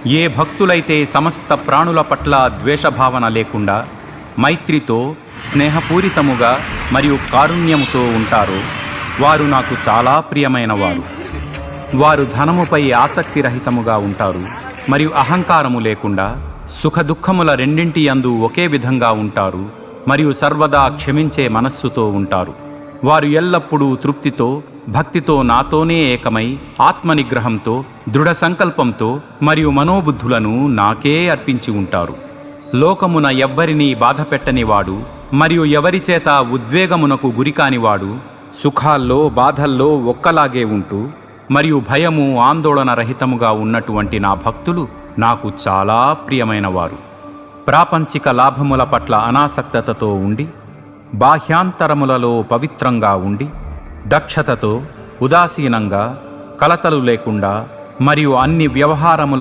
ఏ భక్తులైతే సమస్త ప్రాణుల పట్ల ద్వేషభావన లేకుండా మైత్రితో, స్నేహపూరితముగా మరియు కారుణ్యముతో ఉంటారో వారు నాకు చాలా ప్రియమైన వారు. వారు ధనముపై ఆసక్తిరహితముగా ఉంటారు మరియు అహంకారము లేకుండా సుఖదుఖముల రెండింటి యందు ఒకే విధంగా ఉంటారు మరియు సర్వదా క్షమించే మనస్సుతో ఉంటారు. వారు ఎల్లప్పుడూ తృప్తితో, భక్తితో నాతోనే ఏకమై ఆత్మనిగ్రహంతో, దృఢ సంకల్పంతో మరియు మనోబుద్ధులను నాకే అర్పించి ఉంటారు. లోకమున ఎవ్వరినీ బాధపెట్టనివాడు మరియు ఎవరిచేత ఉద్వేగమునకు గురికానివాడు, సుఖాల్లో బాధల్లో ఒక్కలాగే ఉంటూ మరియు భయము ఆందోళన రహితముగా ఉన్నటువంటి నా భక్తులు నాకు చాలా ప్రియమైన వారు. ప్రాపంచిక లాభముల పట్ల అనాసక్తతతో ఉండి, బాహ్యాంతరములలో పవిత్రంగా ఉండి, దక్షతతో, ఉదాసీనంగా, కలతలు లేకుండా మరియు అన్ని వ్యవహారముల